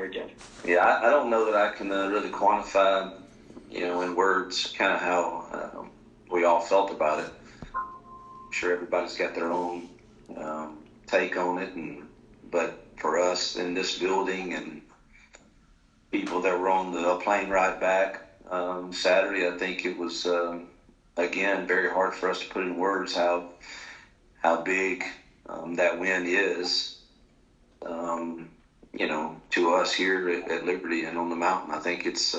ever again. Yeah, I don't know that I can really quantify, in words, kind of how we all felt about it. I'm sure everybody's got their own take on it, but for us in this building and people that were on the plane ride back Saturday, I think it was again very hard for us to put in words how big that win is. To us here at Liberty and on the mountain. I think it's,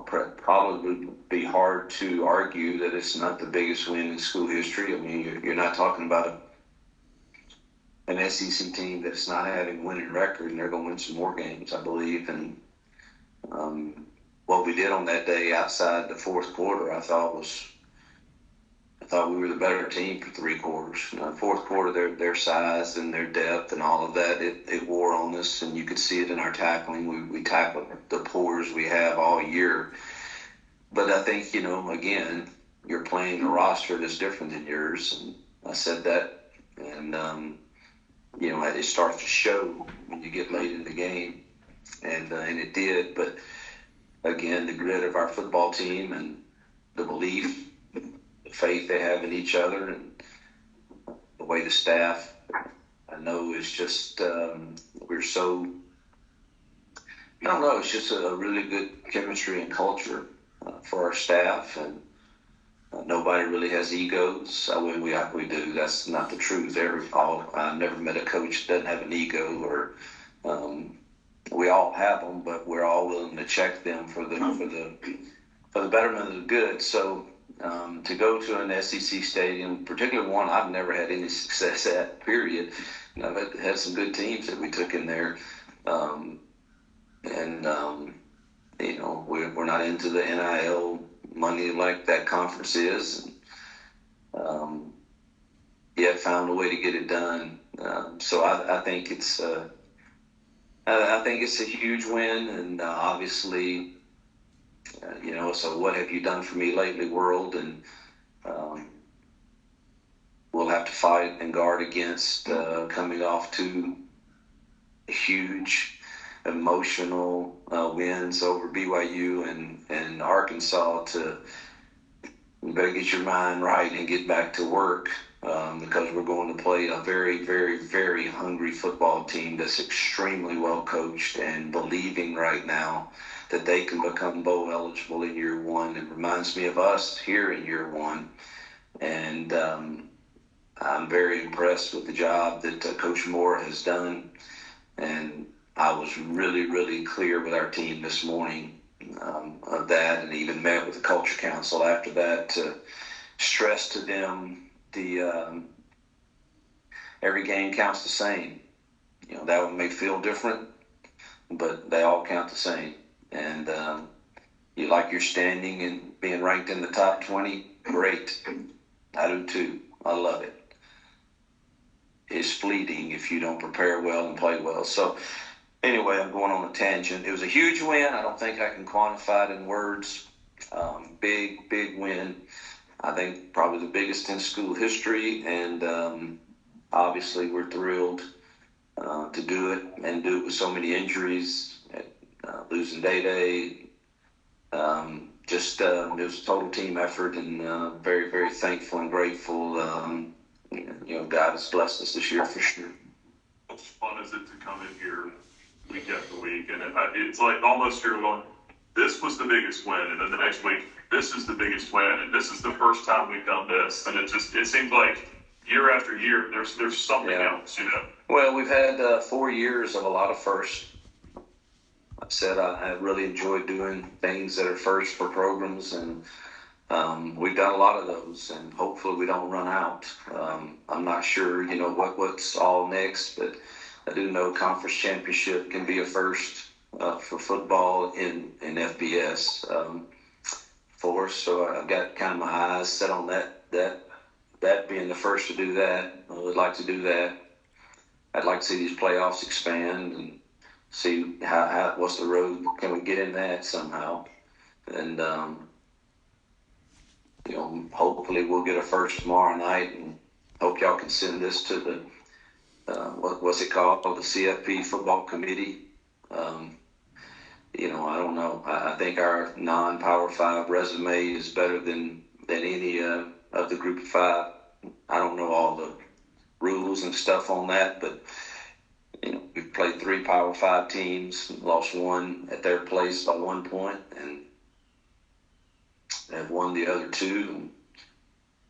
probably would be hard to argue that it's not the biggest win in school history. I mean, you're not talking about an SEC team that's not having a winning record, and they're going to win some more games, I believe. And what we did on that day outside the fourth quarter, I thought we were the better team for three quarters. Fourth quarter, their size and their depth and all of that, it wore on us, and you could see it in our tackling. We tackled the pours we have all year. But I think, again, you're playing a roster that's different than yours, and I said that. And, it starts to show when you get late in the game, and it did. But, again, the grit of our football team and the belief, the faith they have in each other, and the way the staff, I know, is just we're so, I don't know, it's just a really good chemistry and culture for our staff, and nobody really has egos. We do. That's not the truth. I've never met a coach that doesn't have an ego, or we all have them, but we're all willing to check them for the betterment of the good. So. To go to an SEC stadium, particularly one I've never had any success at, period. I've had some good teams that we took in there. We're not into the NIL money like that conference is. Yet found a way to get it done. So I think it's a huge win, and obviously, so what have you done for me lately, world? And we'll have to fight and guard against coming off two huge emotional wins over BYU and Arkansas. You better get your mind right and get back to work, because we're going to play a very, very, very hungry football team that's extremely well coached and believing right now that they can become bowl eligible in year one. It reminds me of us here in year one. And I'm very impressed with the job that Coach Moore has done. And I was really, really clear with our team this morning of that, and even met with the Culture Council after that to stress to them every game counts the same. That one may feel different, but they all count the same. And you like your standing and being ranked in the top 20? Great. I do too. I love it. It's fleeting if you don't prepare well and play well. So anyway, I'm going on a tangent. It was a huge win. I don't think I can quantify it in words. Big, big win. I think probably the biggest in school history. And obviously we're thrilled to do it, and do it with so many injuries. Losing Day. It was a total team effort, and very, very thankful and grateful. God has blessed us this year for sure. How fun is it to come in here week after week? And it's like almost you're going, this was the biggest win, and then the next week, this is the biggest win, and this is the first time we've done this. And it seems like year after year, there's something else, Well, we've had 4 years of a lot of firsts. I said I really enjoy doing things that are first for programs, and we've done a lot of those, and hopefully we don't run out. I'm not sure, what's all next, but I do know conference championship can be a first for football in FBS for us. So I've got kind of my eyes set on that being the first to do that. I would like to do that. I'd like to see these playoffs expand and see how what's the road, can we get in that somehow, and hopefully we'll get a first tomorrow night, and hope y'all can send this to what's it called? The CFP football committee. I don't know. I think our non-Power Five resume is better than any of the Group of Five. I don't know all the rules and stuff on that, but we've played 3 Power Five teams, lost one at their place by 1 point, and have won the other 2. And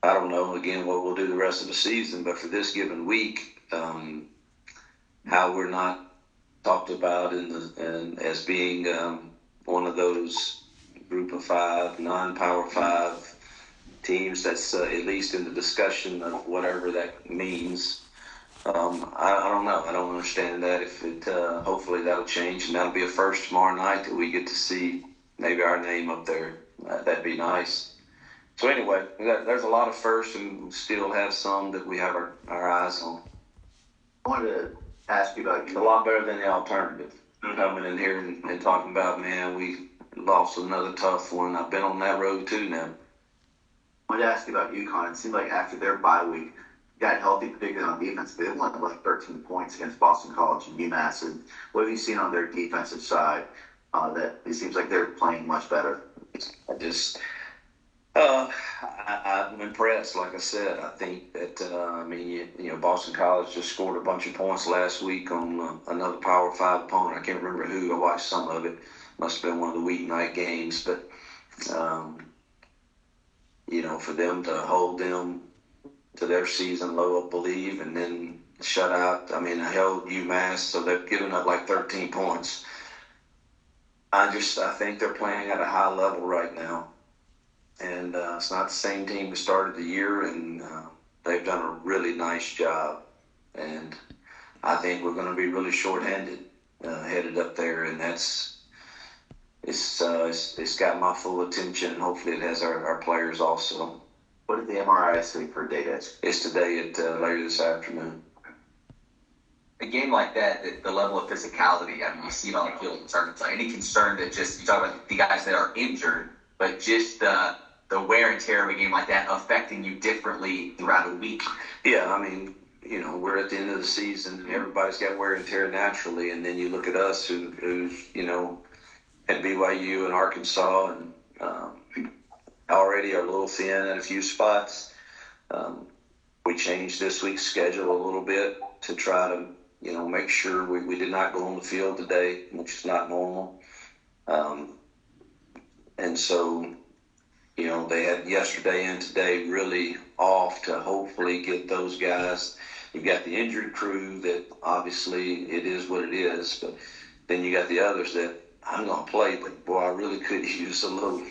I don't know again what we'll do the rest of the season, but for this given week, how we're not talked about as being one of those Group of Five, non-Power Five teams that's at least in the discussion of whatever that means. I don't know. I don't understand that. If it, hopefully that'll change, and that'll be a first tomorrow night that we get to see maybe our name up there. That'd be nice. So anyway, there's a lot of firsts, and we still have some that we have our eyes on. I wanted to ask you about It's a lot better than the alternative. Coming in here and talking about, man, we lost another tough one. I've been on that road too now. I wanted to ask you about UConn. It seemed like after their bye week, got healthy, particularly on defense. They won like 13 points against Boston College and UMass. And what have you seen on their defensive side? That it seems like they're playing much better. I'm impressed. Like I said, I think that Boston College just scored a bunch of points last week on another Power Five opponent. I can't remember who. I watched some of it. Must have been one of the weeknight games. But for them to hold them to their season low, I believe, and then shut out. I held UMass, so they're giving up like 13 points. I think they're playing at a high level right now. And it's not the same team that started the year, and they've done a really nice job. And I think we're going to be really shorthanded headed up there, and it's got my full attention, and hopefully it has our players also. What did the MRI say for data? It's today at later this afternoon. A game like that, the level of physicality, you see it on the field in Arkansas. Any concern that you talk about the guys that are injured, but just the wear and tear of a game like that affecting you differently throughout a week? Yeah, we're at the end of the season, and everybody's got wear and tear naturally, and then you look at us who's at BYU and Arkansas, and already are a little thin at a few spots. We changed this week's schedule a little bit to try to make sure we did not go on the field today, which is not normal. And so, they had yesterday and today really off to hopefully get those guys. You've got the injured crew that obviously it is what it is, but then you got the others that I'm going to play, but boy, I really could use a little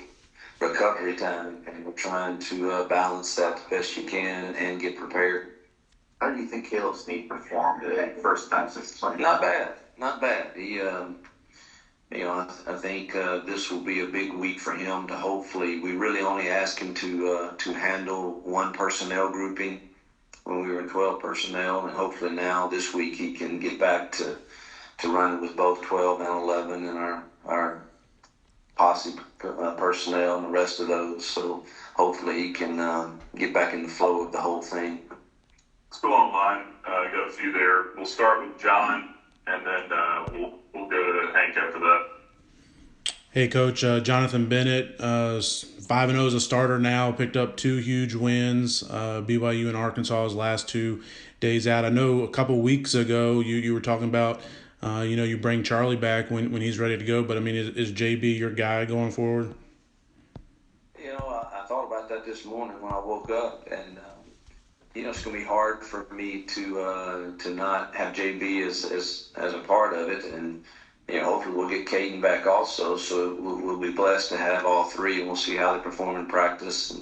recovery time, and we're trying to balance that the best you can and get prepared. How do you think Caleb Snead performed today? First time since playing. Not bad. He, I think this will be a big week for him to hopefully. We really only asked him to handle one personnel grouping when we were in 12 personnel, and hopefully now this week he can get back to running with both 12 and 11 and our posse personnel and the rest of those. So hopefully he can get back in the flow of the whole thing. Let's go online. Got a few there. We'll start with John, and then we'll go to Hank after that. Hey, Coach. Jonathan Bennett, 5-0 as a starter now. Picked up 2 huge wins. BYU and Arkansas's last 2 days out. I know a couple weeks ago you were talking about, you bring Charlie back when he's ready to go. But, is JB your guy going forward? I thought about that this morning when I woke up, and it's going to be hard for me to not have JB as a part of it, and hopefully we'll get Caden back also. So we'll be blessed to have all 3, and we'll see how they perform in practice,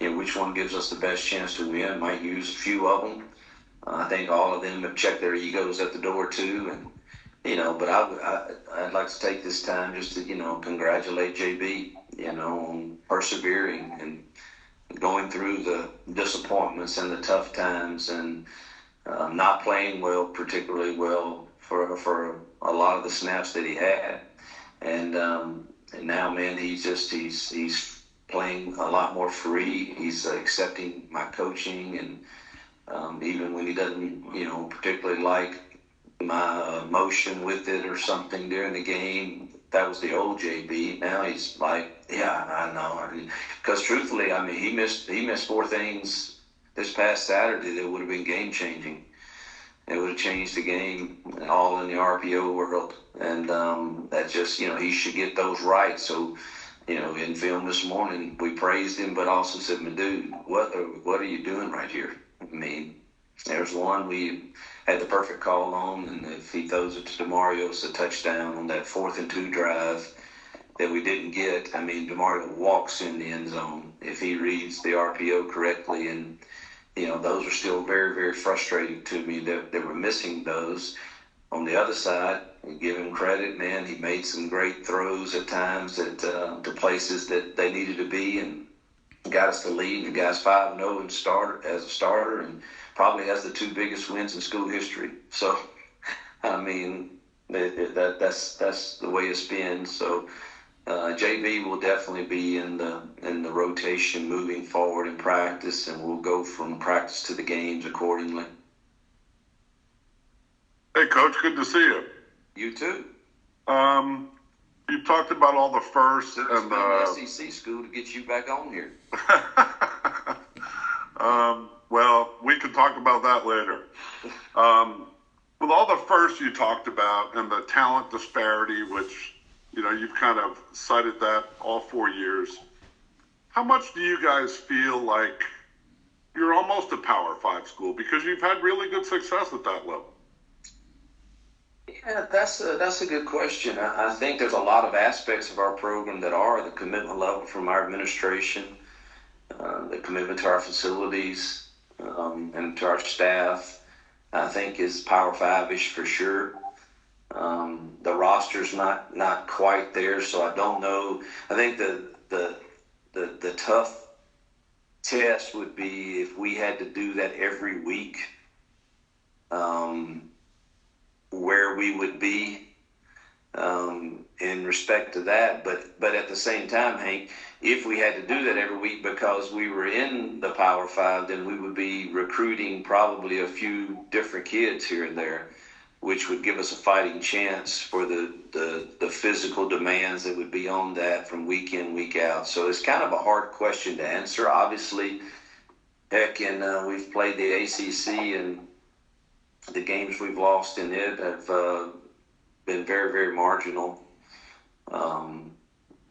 and which one gives us the best chance to win. Might use a few of them. I think all of them have checked their egos at the door too, and but I'd like to take this time just to congratulate JB, on persevering and going through the disappointments and the tough times, and not playing well, particularly well for a lot of the snaps that he had, and now, man, he's playing a lot more free. He's accepting my coaching, and even when he doesn't, particularly like my emotion with it or something during the game. That was the old JB. Now he's like, yeah, I know. Because truthfully, he missed four things this past Saturday that would have been game changing. It would have changed the game all in the RPO world. And that just, he should get those right. So, in film this morning, we praised him, but also said, "My dude, what are you doing right here?" There's one we had the perfect call on, and if he throws it to DeMario, it's a touchdown on that 4th and 2 drive that we didn't get. DeMario walks in the end zone if he reads the RPO correctly, and those are still very, very frustrating to me that we're missing those. On the other side, give him credit, man. He made some great throws at times to places that they needed to be, and got us the lead. The guy's 5-0 as a starter, and probably has the 2 biggest wins in school history. So, that's the way it's been. So, JB will definitely be in the rotation moving forward in practice, and we'll go from practice to the games accordingly. Hey, Coach, good to see you. You too. You talked about all the firsts It's and been the SEC school to get you back on here. well, we can talk about that later. With all the firsts you talked about and the talent disparity, which you've kind of cited that all 4 years, how much do you guys feel like you're almost a Power 5 school because you've had really good success at that level? Yeah, that's a good question. I think there's a lot of aspects of our program that are the commitment level from our administration, the commitment to our facilities, and to our staff, I think is Power 5-ish for sure. The roster's not quite there, so I don't know. I think the tough test would be if we had to do that every week. Where we would be in respect to that. But at the same time, Hank, if we had to do that every week because we were in the Power 5, then we would be recruiting probably a few different kids here and there, which would give us a fighting chance for the physical demands that would be on that from week in, week out. So it's kind of a hard question to answer. Obviously, we've played the ACC, and the games we've lost in it have been very, very marginal.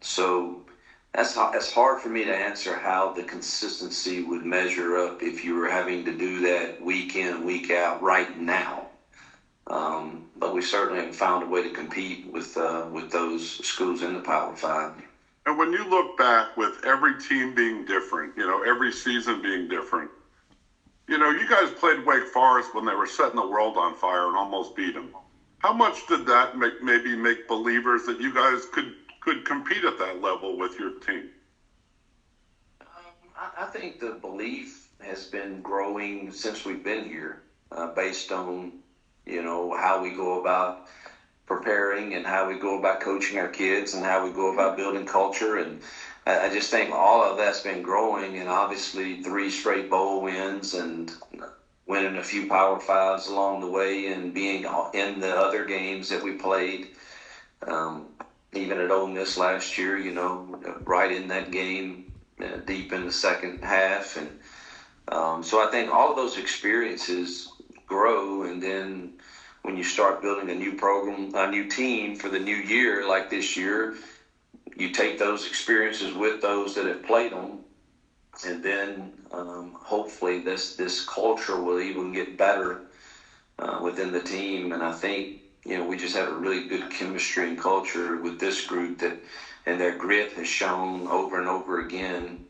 So that's hard for me to answer how the consistency would measure up if you were having to do that week in, week out right now. But we certainly have found a way to compete with those schools in the Power 5. And when you look back with every team being different, every season being different, you guys played Wake Forest when they were setting the world on fire and almost beat them. How much did that make believers that you guys could compete at that level with your team? I think the belief has been growing since we've been here, based on how we go about preparing and how we go about coaching our kids and how we go about building culture. And I just think all of that's been growing, and obviously 3 straight bowl wins and winning a few Power 5s along the way and being in the other games that we played, even at Ole Miss last year, right in that game, deep in the second half. And so I think all of those experiences grow, and then when you start building a new program, a new team for the new year like this year, you take those experiences with those that have played them, and then hopefully this culture will even get better within the team. And I think we just have a really good chemistry and culture with this group and their grit has shown over and over again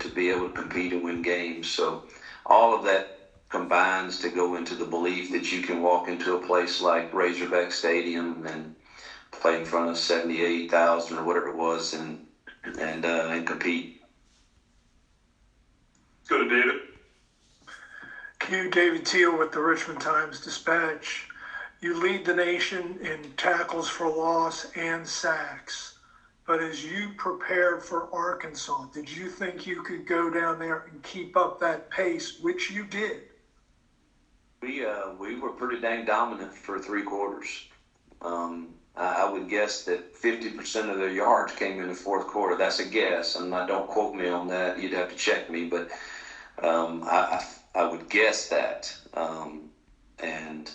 to be able to compete and win games. So all of that combines to go into the belief that you can walk into a place like Razorback Stadium and play in front of 78,000 or whatever it was and compete. Let's go to David. Hugh, David Teal with the Richmond Times-Dispatch. You lead the nation in tackles for loss and sacks. But as you prepared for Arkansas, did you think you could go down there and keep up that pace, which you did? We were pretty dang dominant for three quarters. I would guess that 50% of their yards came in the fourth quarter. That's a guess. Don't quote me on that. You'd have to check me, but I would guess that. And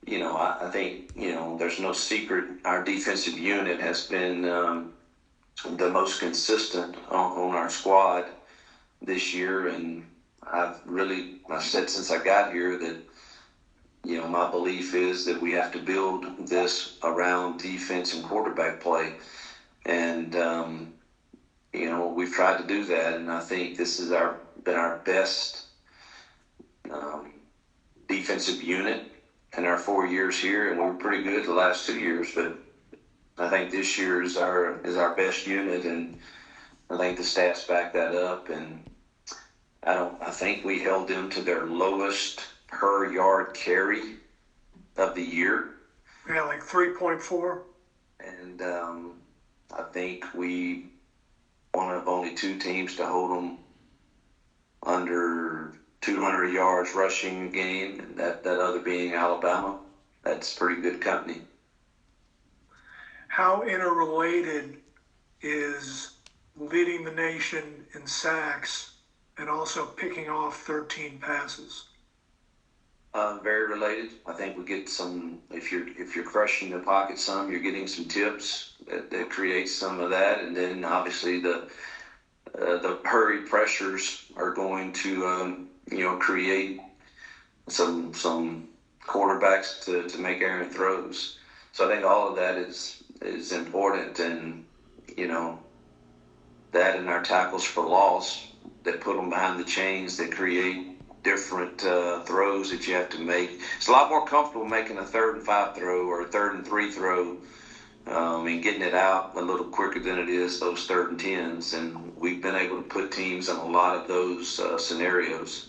I think there's no secret. Our defensive unit has been the most consistent on our squad this year, and I've said since I got here that my belief is that we have to build this around defense and quarterback play, and we've tried to do that, and I think this has been our best defensive unit in our 4 years here, and we were pretty good the last 2 years, but I think this year is our best unit, and I think the stats back that up, and I think we held them to their lowest per yard carry of the year. Yeah, like 3.4. And I think we one of only two teams to hold them under 200 yards rushing a game, and that other being Alabama. That's pretty good company. How interrelated is leading the nation in sacks and also picking off 13 passes? Very related. I think we get some. If you're crushing the pocket some, you're getting some tips that create some of that, and then obviously the hurry pressures are going to create some quarterbacks to make errant throws. So I think all of that is important, and that and our tackles for loss that put them behind the chains that create different throws that you have to make. It's a lot more comfortable making a 3rd and 5 throw or a 3rd and 3 throw and getting it out a little quicker than it is those 3rd and 10s. And we've been able to put teams in a lot of those scenarios.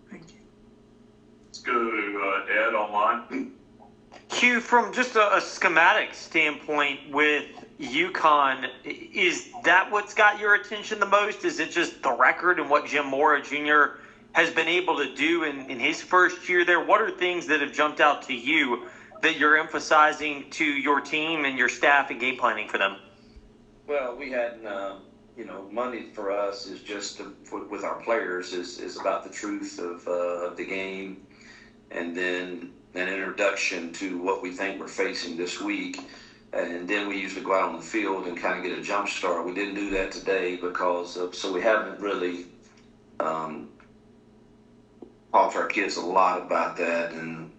Thank you. Let's go to Ed online. Hugh, from just a schematic standpoint with UConn, is that what's got your attention the most? Is it just the record and what Jim Mora Jr. has been able to do in his first year there? What are things that have jumped out to you that you're emphasizing to your team and your staff and game planning for them? Well, we had, money for us is just with our players is about the truth of the game, and then an introduction to what we think we're facing this week. And then we usually go out on the field and kind of get a jump start. We didn't do that today so we haven't really talked to our kids a lot about that. And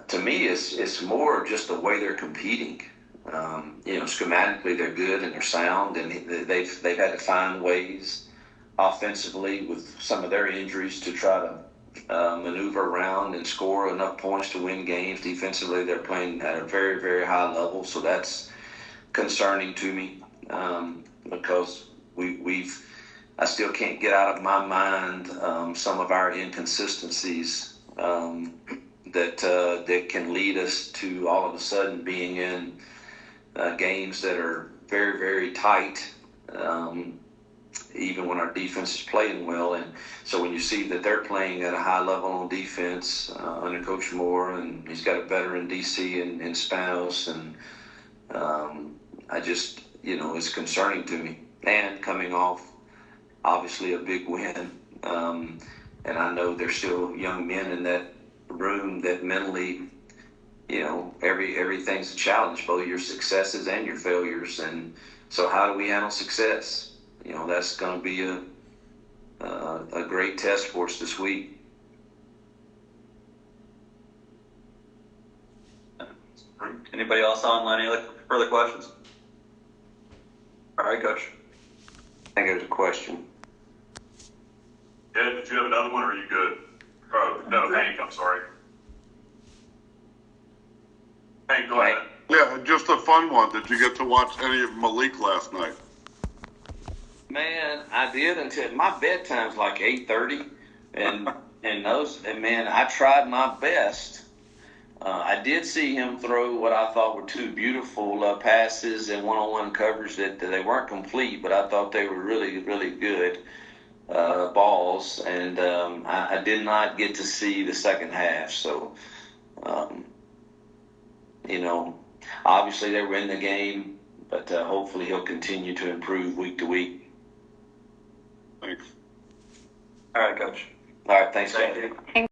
to me, it's more just the way they're competing. Schematically they're good and they're sound, and they've had to find ways offensively with some of their injuries to try to maneuver around and score enough points to win games. Defensively, they're playing at a very, very high level, so that's concerning to me because I still can't get out of my mind some of our inconsistencies that can lead us to all of a sudden being in games that are very, very tight. Even when our defense is playing well. And so when you see that they're playing at a high level on defense under Coach Moore, and he's got a veteran DC in Spanos, and I just, it's concerning to me. And coming off, obviously, a big win. And I know there's still young men in that room that mentally, everything's a challenge, both your successes and your failures. And so how do we handle success? That's going to be a great test for us this week. Anybody else online? Any further questions? All right, Coach. I think there's a question. Ed, did you have another one, or are you good? Oh, no, Hank, I'm sorry. Hank, go ahead. Yeah, just a fun one. Did you get to watch any of Malik last night? Man, I did until my bedtime's like 8:30, and man, I tried my best. I did see him throw what I thought were two beautiful passes and one-on-one coverage that they weren't complete, but I thought they were really, really good. balls, and I did not get to see the second half. So, obviously they were in the game, but hopefully he'll continue to improve week to week. Thanks. All right, Coach. All right, thanks, Thank guys. you.